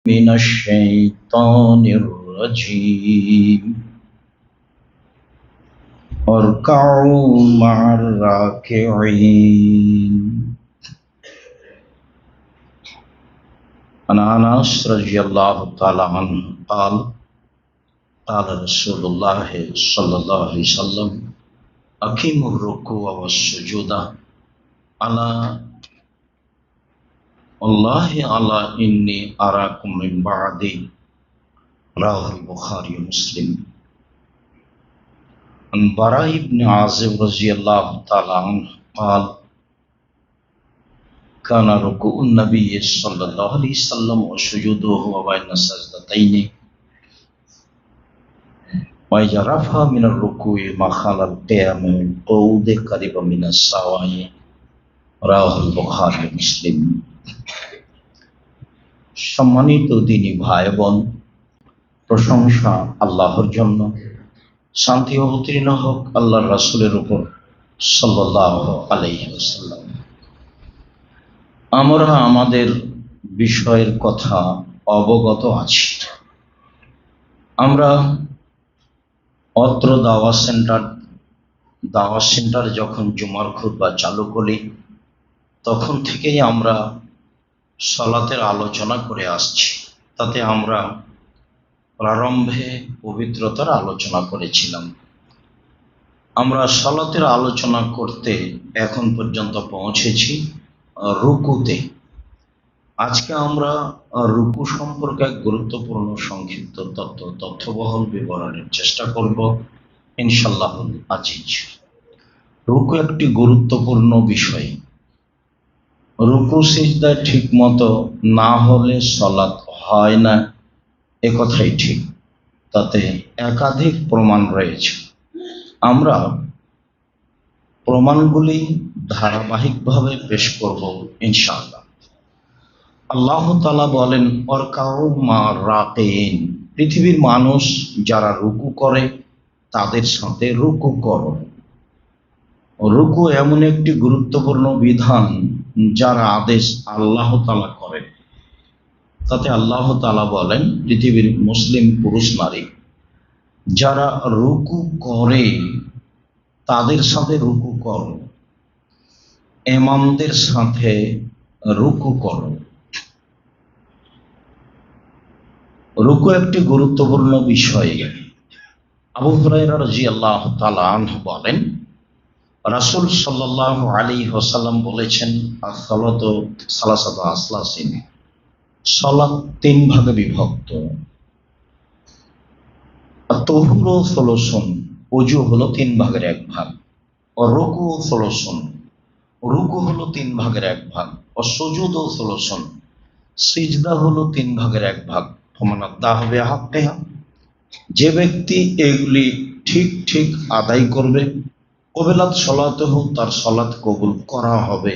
من الشيطان الرجيم واركعوا مع الراكعين. عن أنس رضي الله تعالى عنه قال قال رسول الله صلى الله عليه وسلم أقيموا الركوع والسجود على والله على إني أراكم من بعدي. رواه البخاري ومسلم. عن براء بن عازب رضي الله تعالى عنه قال كان ركوع النبي صلى الله عليه وسلم وسجوده بين السجدتين وإذا رفع من الركوع ما خلا القيام من القعود قريبا من السواء. رواه البخاري ومسلم. সম্মানিত দিনী ভাই বোন, প্রশংসা আল্লাহর জন্য, শান্তি অবতীর্ণ হোক আল্লাহর রাসূলের উপর সাল্লাল্লাহু আলাইহি ওয়াসাল্লাম। আমরা আমাদের বিষয়ের কথা অবগত আছি। আমরা অত্র দাওয়াত সেন্টার যখন জুমার খুতবা চালু করি তখন থেকেই আমরা সালাতের আলোচনা করে আসছি। তাতে আমরা প্রারম্ভে পবিত্রতার আলোচনা করেছিলাম। আমরা সালাতের আলোচনা করতে এখন পর্যন্ত পৌঁছেছি রুকুতে। আজকে আমরা রুকু সম্পর্কে এক গুরুত্বপূর্ণ সংক্ষিপ্ত তথ্যবহুল বিবরণের চেষ্টা করব ইনশাআল্লাহ আজিজ। রুকু একটি গুরুত্বপূর্ণ বিষয়। রুকু সিজদা ঠিক মতো না হলে সালাত হয় না, একথাই ঠিক। তাতে একাধিক প্রমাণ রয়েছে। আমরা প্রমাণগুলি ধারাবাহিকভাবে পেশ করব ইনশাআল্লাহ। আল্লাহ তাআলা বলেন ওয়ারকাউ মা রাকিন, পৃথিবীর মানুষ যারা রুকু করে তাদের সাথে রুকু করো। রুকু এমন একটি গুরুত্বপূর্ণ বিধান যার আদেশ আল্লাহ তাআলা করেন। তাতে আল্লাহ তাআলা বলেন পৃথিবীর মুসলিম পুরুষ নারী যারা রুকু করে তাদের সাথে রুকু করো, ইমামদের সাথে রুকু করো। রুকু একটি গুরুত্বপূর্ণ বিষয়। আবু হুরায়রা রাদিয়াল্লাহু তাআলা আনহু বলেন রাসূল সাল্লাল্লাহু আলাইহি ওয়াসাল্লাম বলেছেন as-সালাতু সালাসাতু আসলাসিন, সালাত তিন ভাগে বিভক্ত। তাহুরু সুলুসুন, ওযু হলো তিন ভাগের এক ভাগ। ও রুকু সুলুসুন, রুকু হলো তিন ভাগের এক ভাগ। ও সুজুদু সুলুসুন, সিজদা হলো তিন ভাগের এক ভাগ। ফামান আদাহু বিহাক্কিহা, যে ব্যক্তি এগুলি ঠিক ঠিক আদায় করবে, কবিলাত সলাতুহু, তার সালাত কবুল করা হবে।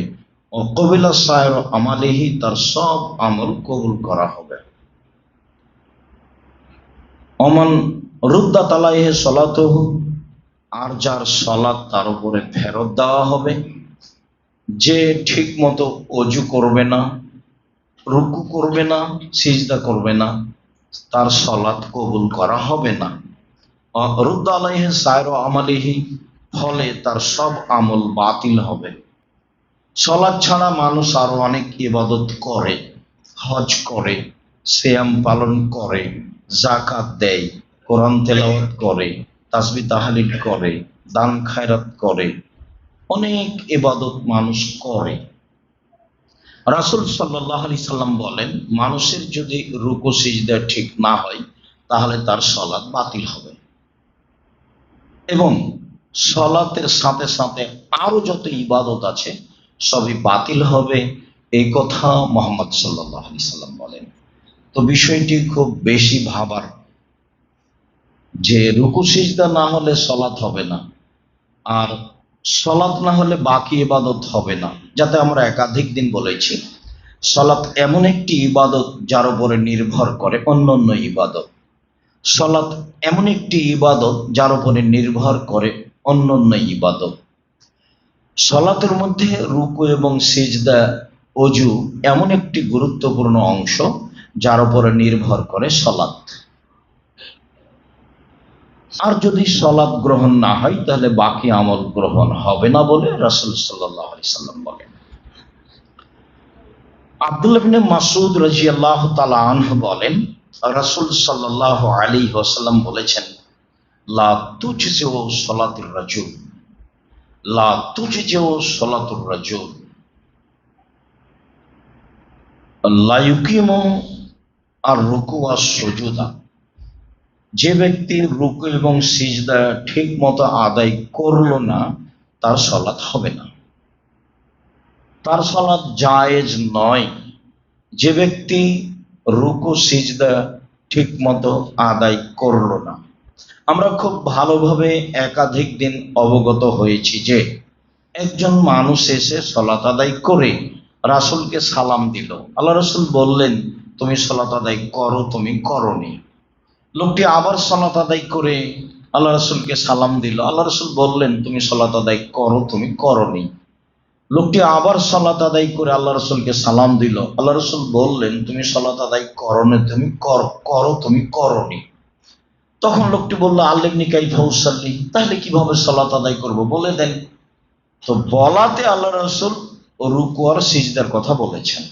ও কবিলা সায়র আমালিহি, তার সব আমল কবুল করা হবে। অমান রুদ্দাত আলাইহি সালাতুহু, আর যার সালাত তার উপরে ফেরত দেওয়া হবে, যে ঠিক মতো ওযু করবে না, রুকু করবে না, সিজদা করবে না, তার সালাত কবুল করা হবে না। রুদ্দ আলাইহি সায়র আমালিহি, ফলে তার সব আমল বাতিল হবে। সালাত ছাড়া মানুষ আরো অনেক ইবাদত করে, হজ করে, সিয়াম পালন করে, যাকাত দেয়, কোরআন তেলাওয়াত করে, তাসবিহ তাহলিল করে, দান খায়রাত করে, অনেক ইবাদত মানুষ করে। রাসূল সাল্লাল্লাহু আলাইহি সাল্লাম বলেন মানুষের যদি রুকু সিজদা ঠিক না হয় তাহলে তার সালাত বাতিল হবে, এবং সালাতের সাথে সাথে আরো যত ইবাদত আছে সবই বাতিল হবে, এই কথা মুহাম্মদ সাল্লাল্লাহু আলাইহি সাল্লাম বলেন। তো বিষয়টি খুব বেশি ভাবার, যে রুকু সিজদা না হলে সালাত হবে না, আর সালাত না হলে বাকি ইবাদত হবে না। যাতে আমরা একাধিক দিন বলেছি সালাত এমন একটি ইবাদত যার উপরে নির্ভর করে অন্যান্য ইবাদত। সালাত এমন একটি ইবাদত যার উপরে নির্ভর করে অন্যান্য ইবাদত। সালাতের মধ্যে রুকু এবং সিজদা, ওযু এমন একটি গুরুত্বপূর্ণ অংশ যার উপরে নির্ভর করে সলাৎ। আর যদি সলাৎ গ্রহণ না হয় তাহলে বাকি আমল গ্রহণ হবে না বলে রাসূল সাল্লাল্লাহু আলাইহি সাল্লাম বলেন। আব্দুল্লাহ ইবনে মাসউদ রাদিয়াল্লাহু তাআলা আনহু বলেন, রাসূল সাল্লাল্লাহু আলাইহি ওয়াসাল্লাম বলেছেন, লা তুজজিউ সালাতুর রাজুল, লা তুজজিউ সালাতুর রাজুল লা ইউকিমু আর রুকু ওয়াস সুজুদা। যে ব্যক্তি রুকু এবং সিজদা ঠিক মতো আদায় করলো না, তার সলাৎ হবে না, তার সলাৎ জায়েজ নয়। যে ব্যক্তি রুকু সিজদা ঠিক মতো আদায় করলো না। আমরা খুব ভালোভাবে একাধিক দিন অবগত হয়েছি যে একজন মানুষ এসে সলাত আদায় করে রাসূলকে সালাম দিল। আল্লাহ রাসূল বললেন, তুমি সলাত আদায় করো, তুমি করনি। লোকটি আবার সলাত আদায় করে আল্লাহ রাসূলকে সালাম দিল। আল্লাহ রাসূল বললেন, তুমি সলাত আদায় করো, তুমি করনি। লোকটি আবার সলাত আদায় করে আল্লাহ রাসূলকে সালাম দিল। আল্লাহ রাসূল বললেন, তুমি সলাত আদায় করনি, তুমি করো, তুমি করনি। তখন লোকটি বলল, আল্লিমনি কাইফা উসাল্লি, তাহলে কিভাবে সলাত আদায় করব, বলে দেন। তো বলাতে আল্লাহ রাসূল রুকু আর সিজদার কথা বলেছেন।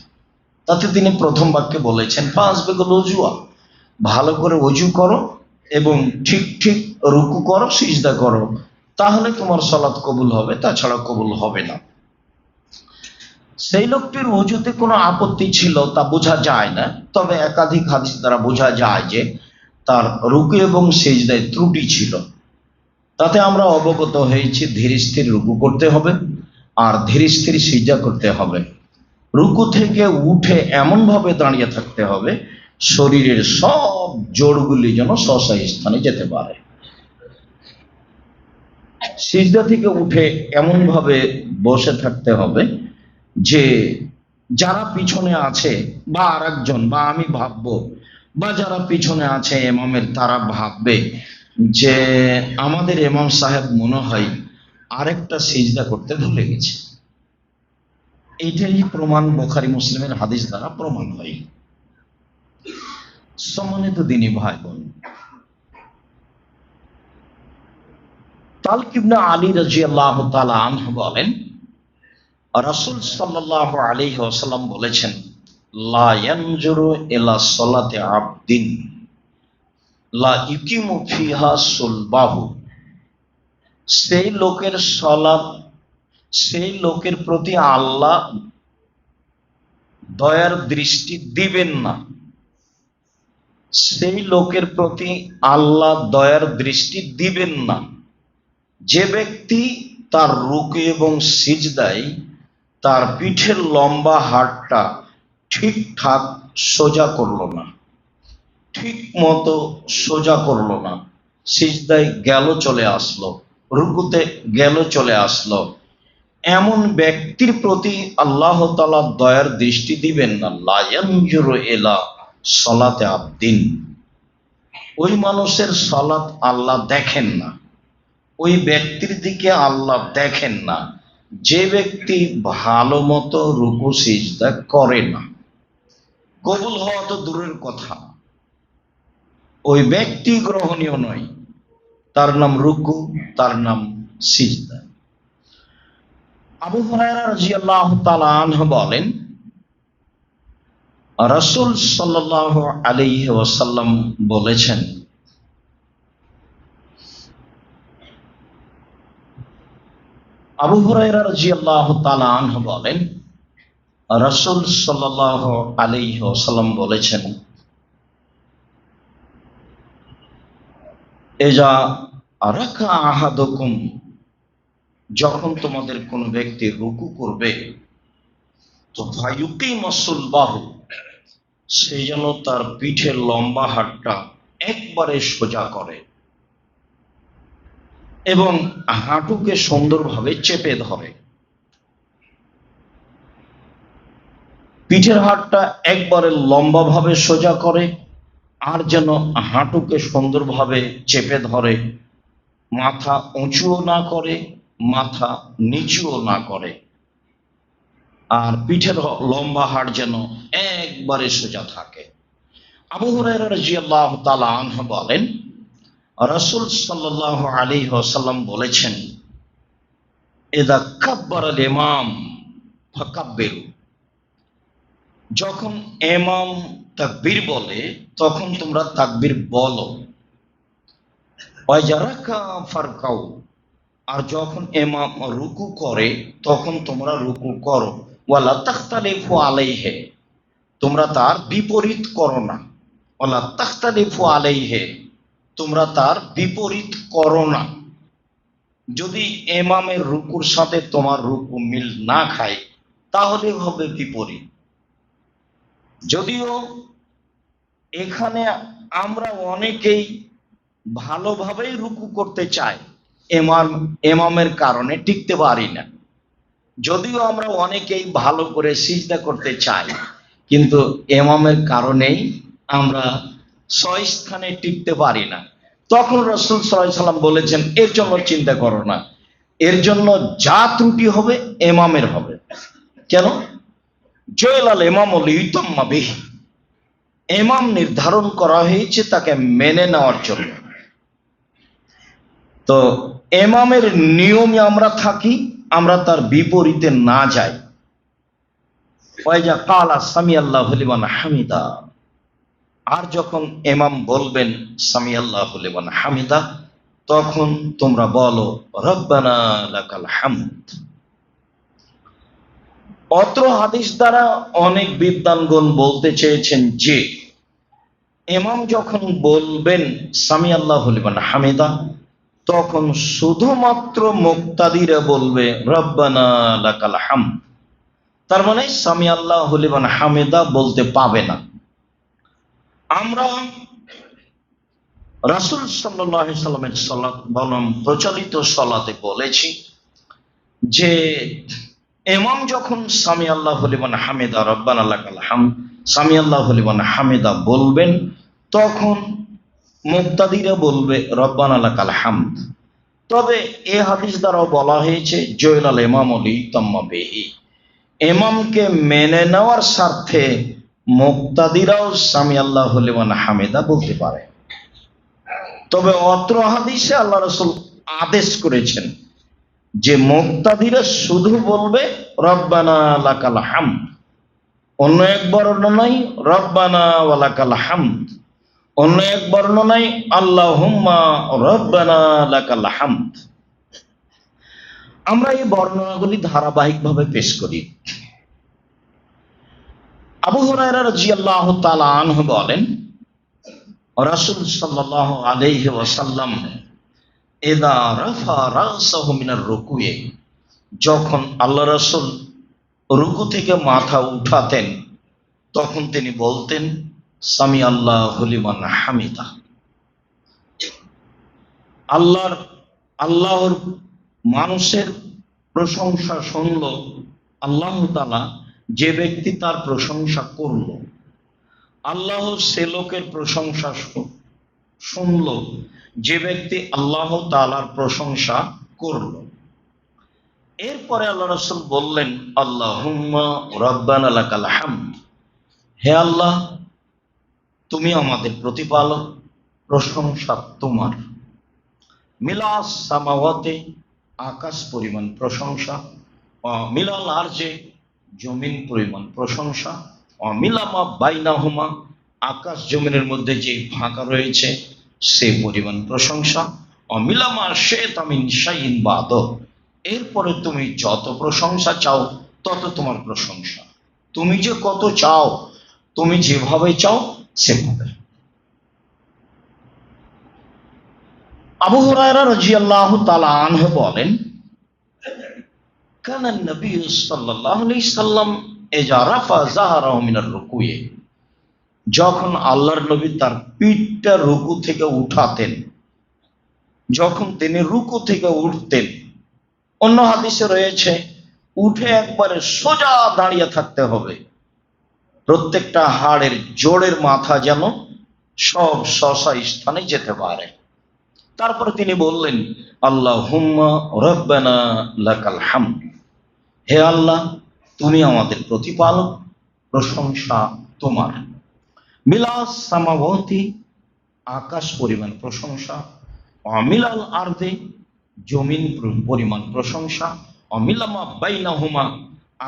তাতে তিনি প্রথম বাক্যে বলেছেন, ফাসবিগুল উজুয়া, ভালো করে ওযু করো এবং ঠিক ঠিক রুকু করো, সিজদা করো, তাহলে তোমার সালাত কবুল হবে, তাছাড়া কবুল হবে না। সেই লোকটির ওযুতে কোনো আপত্তি ছিল তা বোঝা যায় না, তবে একাধিক হাদিস দ্বারা বোঝা যায় যে তার রুকু এবং সিজদায় ত্রুটি ছিল। তাতে আমরা অবগত হয়েছি ধীর স্থির রুকু করতে হবে আর ধীর স্থির সিজদা করতে হবে। রুকু থেকে উঠে এমনভাবে দাঁড়িয়ে থাকতে হবে শরীরের সব জোড়গুলি যেন স্বস্থায়ী স্থানে যেতে পারে। সিজদা থেকে উঠে এমনভাবে বসে থাকতে হবে যে যারা পিছনে আছে বা আরেকজন বা আমি ভাববো বা যারা পিছনে আছে ইমামের, তারা ভাববে যে আমাদের ইমাম সাহেব মনে হয় আরেকটা সিজদা করতে ভুলে গেছে। এইটাই প্রমাণ বুখারী মুসলিমের হাদিস দ্বারা প্রমাণ হয়। সম্মানিত দ্বীনী ভাই বোন, তালক ইবনে আলী রাদিয়াল্লাহু তাআলা আনহু বলেন, রাসূল সাল্লাল্লাহু আলাইহি ওয়াসাল্লাম বলেছেন, লা ইয়ানজুরু ইলা সালাতি আবদিন লা ইউকিমু ফিহা সুলবাহু। সেই লোকের সালাত, সেই লোকের প্রতি আল্লাহ দয়ার দৃষ্টি দিবেন না। সেই লোকের প্রতি আল্লাহ দয়ার দৃষ্টি দিবেন না যে ব্যক্তি তার রুকু এবং সিজদায় তার পিঠের লম্বা হাড়টা ঠিকঠাক সোজা করলো না, ঠিক মতো সোজা করলো না, সিজদায় গেল চলে আসলো, রুকুতে গেল চলে আসলো, এমন ব্যক্তির প্রতি আল্লাহ তাআলা দয়ার দৃষ্টি দিবেন না। লা ইয়ানজুরু ইলা সালাতি আবদিন, ওই মানুষের সালাত আল্লাহ দেখেন না, ওই ব্যক্তির দিকে আল্লাহ দেখেন না যে ব্যক্তি ভালো মতো রুকু সিজদা করে না। কবুল হওয়া তো দূরের কথা, ওই ব্যক্তি গ্রহণীয় নয়, তার নাম রুকু, তার নাম সিজদা। আবু হুরায়রা রাদিয়াল্লাহু তাআলা আনহু বলেন, রাসূল সাল্লাল্লাহু আলাইহি ওয়াসাল্লাম বলেছেন, আবু হুরায়রা রাদিয়াল্লাহু তাআলা আনহু বলেন, রাসূল সাল্লাল্লাহু আলাইহি ওয়াসাল্লাম বলেছেন, এজা রাকা আহাদুকুম, যখন তোমাদের কোন ব্যক্তি রুকু করবে, তো ফায়ুকিমাস সুলবাহু, সে যেন তার পিঠের লম্বা হাড়টা একবারে সোজা করে এবং হাঁটুকে সুন্দরভাবে চেপে ধরে। পিঠের হাড়টা একবারে লম্বাভাবে সোজা করে আর যেন হাঁটুকে সুন্দরভাবে চেপে ধরে, মাথা উঁচুও না করে, মাথা নিচুও না করে, আর পিঠের লম্বা হাড় যেন একবারে সোজা থাকে। আবু হুরায়রা রাদিয়াল্লাহু তাআলা আনহু বলেন, রাসূল সাল্লাল্লাহু আলাইহি ওয়াসাল্লাম বলেছেন, ইযা কাব্বারা আল ইমাম ফাকাব্বিরু, যখন ইমাম তাকবীর বলে তখন তোমরা তাকবীর বলো। ওয়া ইযা রাকা ফারকাউ, আর যখন ইমাম রুকু করে তখন তোমরা রুকু করো। ওয়ালা তাখতালিফু আলাইহি, তোমরা তার বিপরীত করো না। ওয়ালা তাখতালিফু আলাইহি, তোমরা তার বিপরীত করো না। যদি ইমামের রুকুর সাথে তোমার রুকু মিল না খায় তাহলে হবে বিপরীত। যদিও এখানে আমরা অনেকেই ভালোভাবেই রুকু করতে চাই, ইমামের কারণে টিকতে পারি না। যদিও আমরা অনেকেই ভালো করে সিজদা করতে চাই, কিন্তু ইমামের কারণেই আমরা স্থানে টিকতে পারি না। তখন রাসূল সাল্লাল্লাহু আলাইহি সাল্লাম বলেছেন, এর জন্য চিন্তা করো না, এর জন্য যা ত্রুটি হবে ইমামের হবে। কেন? জয়লাল ইমাম লিইউতাম্মা বিহি, ইমাম নির্ধারণ করা হয়েছে তাকে মেনে নেওয়ার জন্য। তো ইমামের নিয়মে আমরা থাকি, আমরা তার বিপরীতে না যাই। ওয়াইজা কালা সামিআল্লাহু লিমান হামিদা, আর যখন ইমাম বলবেন সামিআল্লাহু লিমান হামিদা, তখন তোমরা বলো রব্বানা লাকাল হামদ। অত্র হাদিস দ্বারা অনেক বিদ্বানগণ বলতে চেয়েছেন যে ইমাম যখন বলবেন সামিআল্লাহু লিমান হামিদা, তখন শুধুমাত্র মুক্তাদিরা বলবে রব্বানা লাকাল হামদ। তার মানে সামিআল্লাহু লিমান হামিদা বলতে পাবে না। আমরা রাসূল সাল্লাল্লাহু আলাইহি সাল্লামের সালাত বনাম প্রচলিত সালাতে বলেছি যে ইমাম যখন সামিআল্লাহু লিমান হামিদা রব্বানা লাকাল হামদ সামিআল্লাহু লিমান হামিদা বলবেন, তখন মুক্তাদিরা বলবে রব্বানা লাকাল হামদ। তবে এই হাদিস দ্বারাও বলা হয়েছে জয়লাল ইমাম লিইউতাম্মা বিহি, ইমামকে মেনে নেওয়ার স্বার্থে মুক্তাদিরাও সামিআল্লাহু লিমান হামিদা বলতে পারে। তবে অত্র হাদিসে আল্লাহ রাসূল আদেশ করেছেন যে মুক্তাদিরা শুধু বলবে রব্বানা লাকাল হামদ। অন্য এক বর্ণনায় রব্বানা ওয়া লাকাল হামদ, অন্য এক বর্ণনায় আল্লাহুম্মা রব্বানা লাকাল হামদ। আমরা এই বর্ণনাগুলি ধারাবাহিকভাবে পেশ করি। আবু হুরায়রা রাদিয়াল্লাহু তাআলা আনহু বলেন, রাসূল সাল্লাল্লাহু আলাইহি ওয়াসাল্লাম ইযা রাফা রাসাহু মিনার রুকুয়ে, যখন আল্লাহ রাসূল রুকু থেকে মাথা উঠাতেন তখন তিনি বলতেন সামিআল্লাহু লিমান হামিদা। আল্লাহর মানুষের প্রশংসা শুনল আল্লাহ তাআলা, যে ব্যক্তি তার প্রশংসা করল, আল্লাহ সে লোকের প্রশংসা শুনল যে ব্যক্তি আল্লাহ তাআলার প্রশংসা করল। এরপরে আল্লাহ রাসূল বললেন আল্লাহুম্মা রব্বানা লাকাল হামদ, হে আল্লাহ তুমি আমাদের প্রতিপালক, প্রশংসা তোমার। মিলাস সামাওয়াতে, আকাশ পরিমাণ প্রশংসা, মিলাল আরজে, জমিন পরিমাণ প্রশংসা, মিলামা বাইনাহুমা, আকাশ জমিনের মধ্যে যে ফাঁকা রয়েছে সে পরিমাণ প্রশংসা, মিলামা শেত মিন শাইইন বাদ, এরপরে তুমি যত প্রশংসা চাও তত তোমার প্রশংসা। তুমি যে কত চাও, তুমি যেভাবে চাও সেভাবে। আবু হুরায়রা রাদিয়াল্লাহু তাআলা আনহু বলেন, কানা নবী সাল্লাল্লাহু আলাইহি সাল্লাম ইযা রাফা যাহরাহু মিনার রুকুয়ে, যখন আল্লাহর নবী তার পিঠটা রুকু থেকে উঠাতেন, যখন তিনি রুকু থেকে উঠতেন, অন্য হাদিসে রয়েছে উঠে একবারে সোজা দাঁড়িয়ে থাকতে হবে, প্রত্যেকটা হাড়ের জোড়ের মাথা যেন সব শশা স্থানে যেতে পারে। তারপরে তিনি বললেন আল্লাহুম্মা রব্বানা লাকাল হামদ, হে আল্লাহ তুমি আমাদের প্রতিপালক, প্রশংসা তোমার। মিলাস সামাওয়াতি, আকাশ পরিমাণ প্রশংসা, অমিলাল আরদে, জমিন পরিমাণ প্রশংসা, অমিলামা বাইনাহুমা,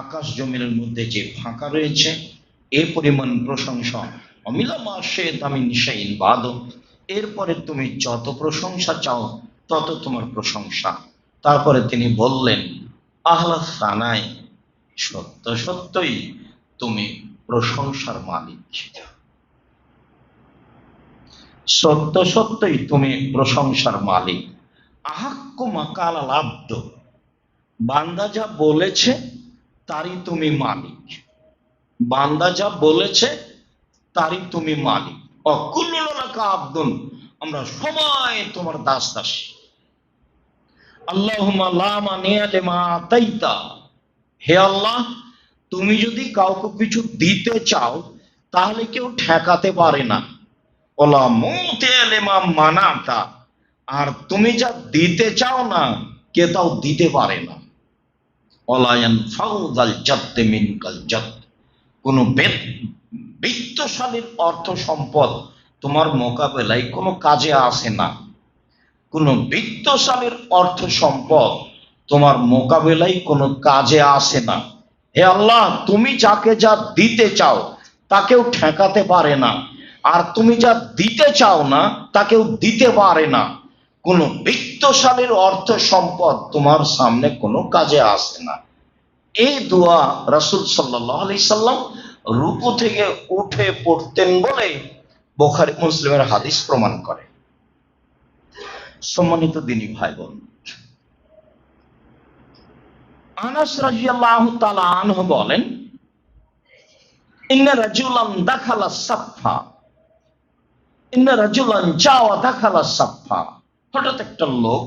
আকাশ জমিনের মধ্যে যে ফাঁকা রয়েছে এ পরিমাণ প্রশংসা, অমিলামা সে দামিন শাইন বাদ, এরপরে তুমি যত প্রশংসা চাও তত তোমার প্রশংসা। তারপরে তিনি বললেন, আহলা সানায়, সত্য সত্যই তুমি প্রশংসার মালিক, সত্য সত্যই তুমি প্রশংসার মালিক। আহাক্কু মাকাল আল আব্দ, বান্দা যা বলেছে তারই তুমি মালিক, বান্দা যা বলেছে তারই তুমি মালিক। অকুল্লুনা লাকা আব্দুন, আমরা সবাই তোমার দাস দাসী। আল্লাহুম্মা লা মানিয়া লিমা আতাইতা, হে আল্লাহ, তুমি যদি কাউকে কিছু দিতে চাও তাহলে কেউ ঠেকাতে পারে না। ওলা মুতিয়া লিমা মানাতা, আর তুমি যা দিতে চাও না কে তাও দিতে পারে না। ওলা ইয়ানফাউযাল জাদ্দ মিনকাল জাদ্দ, কোন বিত্তশালীর অর্থ সম্পদ তোমার মোকাবেলায় কোনো কাজে আসে না, কোন বিত্তশালীর অর্থ সম্পদ তোমার মোকাবেলায় কোনো কাজে আসে না। হে আল্লাহ, তুমি যাকে যা দিতে চাও তাকেও ঠেকাতে পারে না, আর তুমি যা দিতে চাও না তাকেও দিতে পারে না। কোন বিত্তশালীর অর্থ সম্পদ তোমার সামনে কোনো কাজে আসে না। এই দোয়া রাসূল সাল্লাল্লাহু আলাইহি সাল্লাম রুকু থেকে উঠে পড়তেন বলে বুখারী মুসলিমের হাদিস প্রমাণ করে। সম্মানিত দিনী ভাই বোন, আনাস রাদিয়াল্লাহু তাআলা আনহু বলেন, ইন্না রাজুলান দাখালা সাফা, ইন্না রাজুলান জাওয়া দাখালা সাফা, হঠাৎ একটা লোক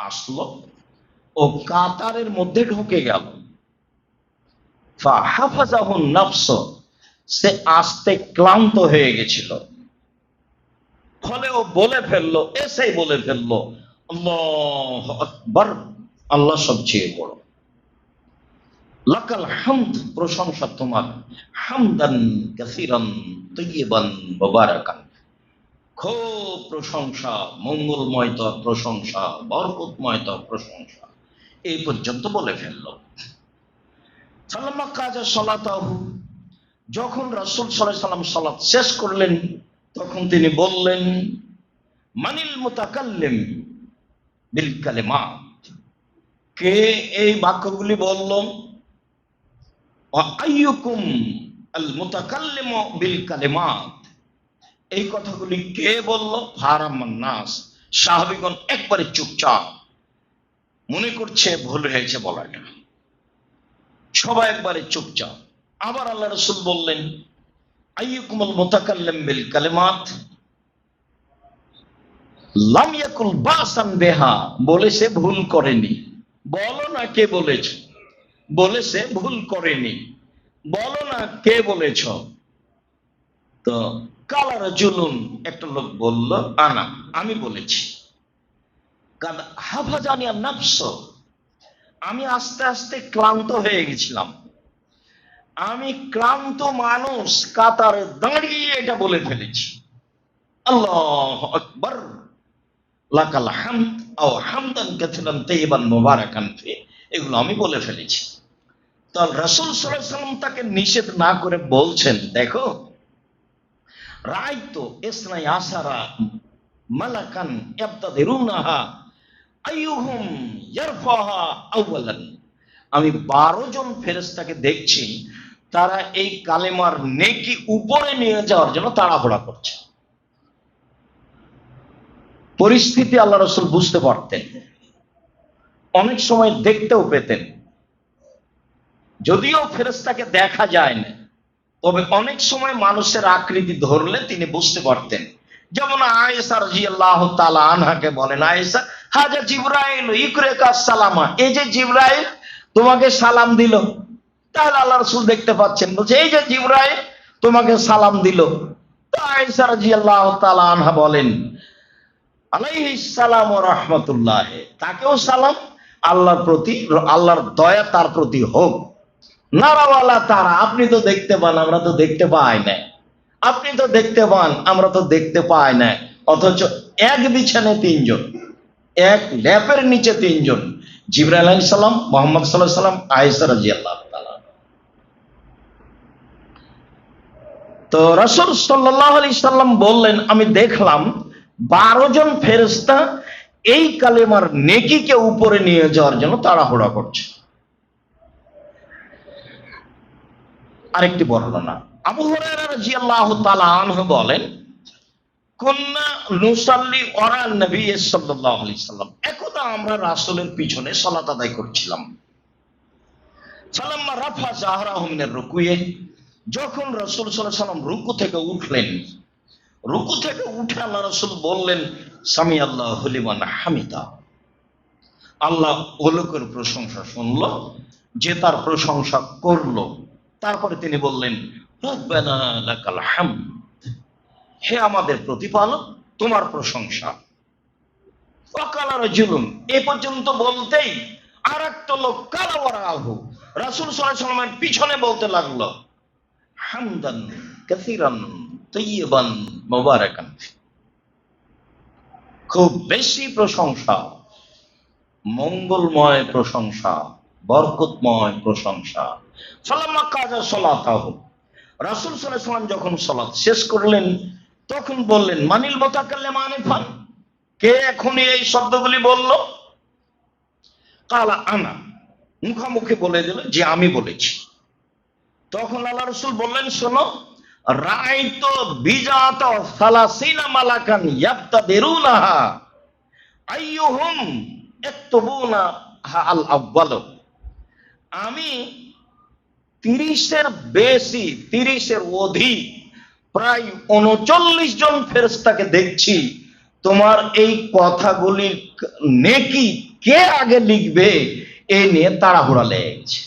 আসলো ও কাতারের মধ্যে ঢুকে গেল। ফাহাফাজাহু নাফস, সে আস্তে ক্লান্ত হয়ে গেছিল, ফলে ও বলে ফেললো, এসেই বলে ফেললো, আল্লাহু আকবার, আল্লাহ সবচেয়ে বড়। লাকাল হামদ, প্রশংসা তোমার, হামদান কাসীরান তাইয়িবান মুবারাকান, খুব প্রশংসা, মঙ্গলময় তোর প্রশংসা, বরকতময় তোর প্রশংসা। এই পর্যন্ত বলে ফেললো। সাল্লাল্লাহু কাজা সালাতাহু, যখন রাসূল সাল্লাল্লাহু আলাইহি সাল্লাম সালাত শেষ করলেন তখন তিনি বললেন, মানিল মুতাকাল্লিম বিল কালিমাত, কে এই বাক্যগুলি বলল? আইয়ুকুম আল মুতাকাল্লিমু বিল কালিমাত, এই কথাগুলি কে বলল? ফারামান নাস, সাহাবীগণ একবারে চুপচাপ, মনে করছে ভুল হয়েছে বলাটা, সবাই একবারে চুপচাপ। আবার আল্লাহ রাসূল বললেন, আইয়ুকুমুল মুতাকাল্লিম বিল কালিমাত লাম ইয়াকুল বাসান বিহা, বলেছে ভুল করেনি, বলো না কে বলেছ, বলেছে ভুল করেনি, বলো না কে বলেছ। তো কালা রাজুলুন, একটা লোক বলল, আনা, আমি বলেছি। কাদ হাফাজানি নাফস, আমি আস্তে আস্তে ক্লান্ত হয়ে গেছিলাম, আমি ক্লান্ত মানুষ কাতারে দাঁড়িয়ে এটা বলে ফেলেছি, আল্লাহু আকবার, লাকাল হামদ আও হামদান কাসীরান তাইয়িবান মুবারাকান ফি, এগুলো আমি বলে ফেলেছি। তো রাসূল সাল্লাল্লাহু আলাইহি সাল্লাম তাকে নিষেধ না করে বলছেন, দেখো, রাআইতু ইসনাই আশারা মালাকান ইয়াবতাদিরুনাহা আইয়ুহুম ইয়ারফাহা আউয়ালান, আমি 12 জন ফেরেশতাকে দেখছি, তারা এই কালেমার নেকি উপরে নিয়ে যাওয়ার জন্য তাড়াহুড়া করছে। পরিস্থিতি আল্লাহ রাসূল বুঝতে পারতেন, অনেক সময় দেখতেও পেতেন, যদিও ফেরেশতাকে দেখা যায় না, তবে অনেক সময় মানুষের আকৃতি ধরলে তিনি বুঝতে পারতেন। যেমন আয়েশা রাদিয়াল্লাহু তাআলা আনহাকে বলেন, আয়েশা, হাজা জিবরাইল ইকরাকা সালামা, এই যে জিবরাইল তোমাকে সালাম দিল। তাহলে আল্লাহ রাসূল দেখতে পাচ্ছেন, বলছে এই যে জিবরাইল তোমাকে সালাম দিল। তো আয়েশা রাদিয়াল্লাহু তাআলা আনহা বলেন, আলাইহিস সালাম ওয়া রাহমাতুল্লাহ, তাকেও সালাম, আল্লাহর প্রতি, আল্লাহর দয়া তার প্রতি হোক। নারাওয়ালা তারা, আপনি তো দেখতে পান, আমরা তো দেখতে পাই না। আপনি তো দেখতে পান, আমরা তো দেখতে পাই না, অথচ এক বিছানে তিনজন, এক ল্যাপের নিচে তিনজন, জিবরাইল আলাইহিস সালাম, মুহাম্মদ সাল্লাল্লাহু আলাইহি সাল্লাম, আয়েশা রাদিয়াল্লাহু তাআলা। তো রাসূল সাল্লাল্লাহু আলাইহি সাল্লাম বললেন, আমি দেখলাম 12 জন ফেরেশতা এই কালেমার নেকিকে উপরে নিয়ে যাওয়ার জন্য তাড়াহুড়া করছে। আরেকটি বর্ণনা, আবু হুরায়রা রাদিয়াল্লাহু তাআলা আনহু বলেন, কুন্না নুসাল্লি ওয়ারা নবী সাল্লাল্লাহু আলাইহি সাল্লাম, একদা আমরা রাসূলের পিছনে সালাত আদায় করছিলাম। ফালাম্মা রাফা যাহরাহু মিনার রুকুয়ে, যখন রাসূল সাল্লাল্লাহু আলাইহি সাল্লাম রুকু থেকে উঠলেন, রুকু থেকে উঠে আল্লাহ রাসূল বললেন, সামি আল্লাহু লিমান হামিদা, আল্লাহ ওলকের প্রশংসা শুনলো, যে তার প্রশংসা করলো। তারপরে তিনি বললেন, রব্বানা লাকাল হামদ, হে আমাদের প্রতিপালক, তোমার প্রশংসা। ওয়াকালা রাজুলুন, এ পর্যন্ত বলতেই আর একটা লোক কালা ওয়ারাহু, রাসূল সাল্লাল্লাহু আলাইহি সাল্লামের পিছনে বলতে লাগলো, হামদান কাসীরান তাইয়িবান মুবারাকান, খুব বেশি প্রশংসা, মঙ্গলময় প্রশংসা, বরকতময় প্রশংসা। ফালাম্মা কাজা সালাতাহু, রাসূল সাল্লাল্লাহু আলাইহি সাল্লাম যখন সালাত শেষ করলেন, তখন বললেন, মানিল মুতাকাল্লিম আনিফান, কে এখনই এই শব্দগুলি বলল? কালা আনা, মুখামুখি বলে দিল যে আমি বলেছি। তখন আল্লাহ রাসূল বললেন, শোনো, রাআইতু বিজাতা সালাসিনা মালাকান ইয়াবতাদিরুনাহা আইয়ুহুম ইয়াকতুবুনা আল আউয়াল, আমি 30-এর বেশি, 30-এর অধিক, প্রায় 39 জন ফেরেশতাকে দেখছি তোমার এই কথাগুলির নেকি কে আগে লিখবে এ নিয়ে তাড়াহুড়া লেগেছে।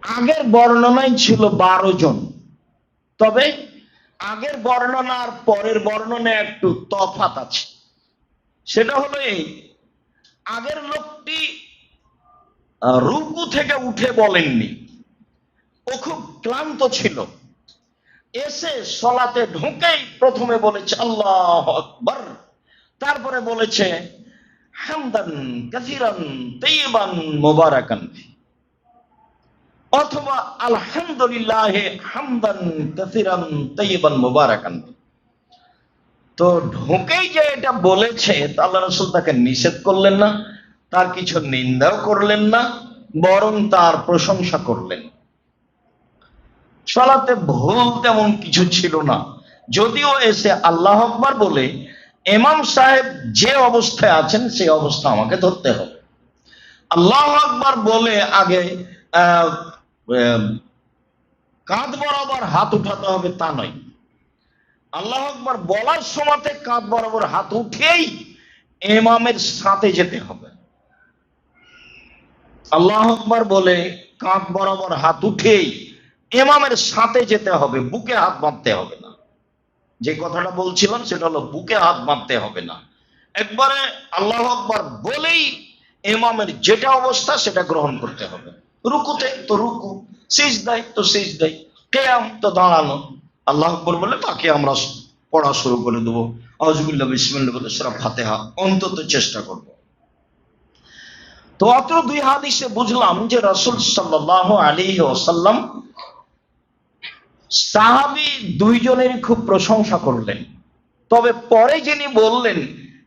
আগের বর্ণনায় ছিল 12 জন, তবে আগের বর্ণনা আর পরের বর্ণনায় একটু তফাৎ আছে। সেটা হলো এই, আগের লোকটি রুকু থেকে উঠে বলেননি, ও খুব ক্লান্ত ছিল, এসে সলাতে ঢুকেই প্রথমে বলেছে আল্লাহু আকবার, তারপরে বলেছে হামদান কাসীরান তাইয়িবান মুবারাকান, অথবা আলহামদুলিল্লাহ হামদান কাসীরান তাইয়িবান মুবারাকান। তো ঢুকেই যে এটা বলেছে, আল্লাহ রাসূল তাকে নিষেধ করলেন না, তার কিছু নিন্দাও করলেন না, বরং তার প্রশংসা করলেন। সালাতে ভুল তেমন কিছু ছিল না, যদিও এসে আল্লাহু আকবার বলে ইমাম সাহেব যে অবস্থায় আছেন সেই অবস্থা আমাকে ধরতে হবে। আল্লাহু আকবার বলে আগে কাঁধ বরাবর হাত উঠাতে হবে তা নয়, আল্লাহু আকবার বলার সময়তে কাঁধ বরাবর হাত উঠেই ইমামের সাথে যেতে হবে। আল্লাহু আকবার বলে কাঁধ বরাবর হাত উঠেই ইমামের সাথে যেতে হবে, বুকে হাত বাঁধতে হবে না। যে কথাটা বলছিলাম সেটা হলো বুকে হাত বাঁধতে হবে না, একবারে আল্লাহু আকবার বলেই ইমামের যেটা অবস্থা সেটা গ্রহণ করতে হবে। রুকুতে তো রুকু, সিজদায় তো সিজদাই, কিয়াম তো দাঁড়ানো। আল্লাহু আকবার বলে তাকে আমরা পড়া শুরু করে দেবো, আউযুবিল্লাহি বিসমিল্লাহ বলে সূরা ফাতিহা অন্তত চেষ্টা করব। তো অত দুই হাদিসে বুঝলাম যে রাসূল সাল্লাল্লাহু আলাইহি ওয়াসাল্লাম সাহাবী দুইজনের খুব প্রশংসা করলেন, তবে পরে যিনি বললেন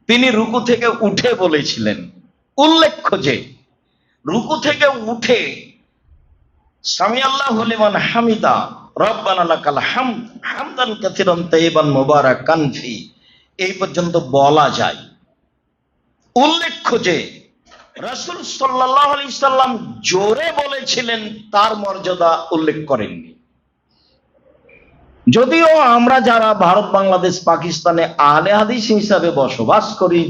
তিনি রুকু থেকে উঠে বলেছিলেন। উল্লেখ্য যে রুকু থেকে উঠে সামি আল্লাহু লিমান হামিদা রব্বানা লাকাল হামদ হামদান কাসীরান তাইয়িবান মুবারাকান ফি এই পর্যন্ত বলা যায়। উল্লেখ্য যে রাসূল সাল্লাল্লাহু আলাইহি সাল্লাম জোরে বলেছিলেন তার মর্যাদা উল্লেখ করেননি। যদিও আমরা যারা ভারত, বাংলাদেশ, পাকিস্তানে আহলে হাদিস হিসাবে বসবাস করি,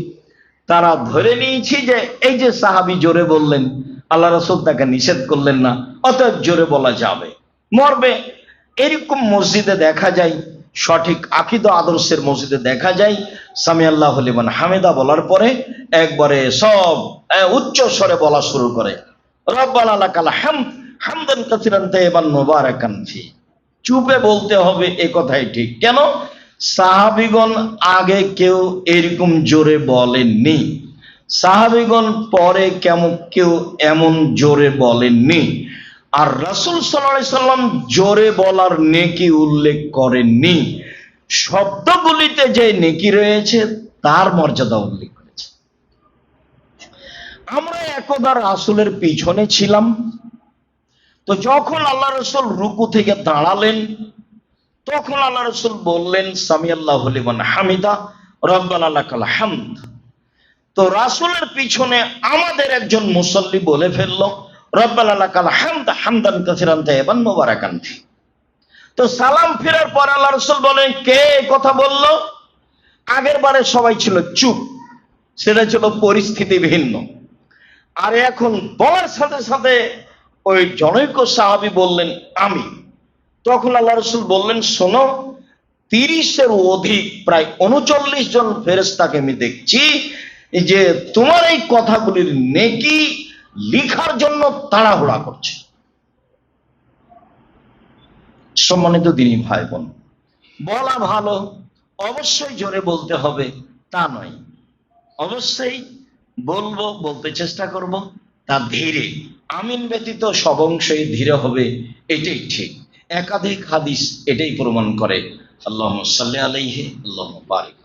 তারা ধরে নিয়েছি যে এই যে সাহাবী জোরে বললেন, আল্লাহ রাসূল তাকে নিষেধ করলেন না, অতএব জোরে বলা যাবে। মরবে এরকম মসজিদে দেখা যায়, সঠিক আকীদা আদর্শের মসজিদে দেখা যায় সামি আল্লাহু লিমান হামিদা বলার পরে একবারে সব উচ্চ স্বরে বলা শুরু করে, রব্বানা লাকাল হামদ হামদান কাসীরান তাইয়িবান মুবারাকান ফি। চুপে বলতে হবে, এ কথাই ঠিক। কেন? সাহাবীগণ আগে কেউ এরকম জোরে বলেননি, সাহাবীগণ পরে কেউ এমন জোরে বলেননি। আর রাসূল সাল্লাল্লাহু আলাইহি সাল্লাম জোরে বলার নেকি উল্লেখ করেননি, শব্দগুলিতে যে নেকি রয়েছে তার মর্যাদা উল্লেখ করেছে। আমরা একদা রাসূলের পিছনে ছিলাম, তো যখন আল্লাহ রাসূল রুকু থেকে দাঁড়ালেন তখন আল্লাহ রাসূল বললেন সামিআল্লাহু লিমান হামিদা রব্বানা লাকাল হামদ। তো রাসূলের পিছনে আমাদের একজন মুসল্লি বলে ফেলল রব্বানা লাকাল হামদ হামদান কাসিরান তাইয়িবান মুবারাকান ফি। তো সালাম ফেরার পর আল্লাহ রাসূল বলেন, কে কথা বলল? আগের বারে সবাই ছিল চুপ, সেটা ছিল পরিস্থিতি ভিন্ন। আর এখন বলার সাথে সাথে ওই জনৈক সাহাবী বললেন আমি। তখন আল্লাহ রাসূল বললেন, শোনো, 30-এর অধিক প্রায় 39 জন ফেরেশতাকে আমি দেখছি যে তোমার এই কথাগুলির নেকি লিখার জন্য তাড়াহুড়া করছে। সম্মানিত দিনী ভাই বোন, বলা ভালো, অবশ্যই জোরে বলতে হবে তা নয়, অবশ্যই বলবো, বলতে চেষ্টা করব, তা ধীরে। আমিন ব্যতীত সব অংশই ধীরে হবে, এটাই ঠিক। একাধিক হাদিস এটাই প্রমাণ করে। আল্লাহুম্মা সাল্লি আলাইহি আল্লাহুম্মা বারিক।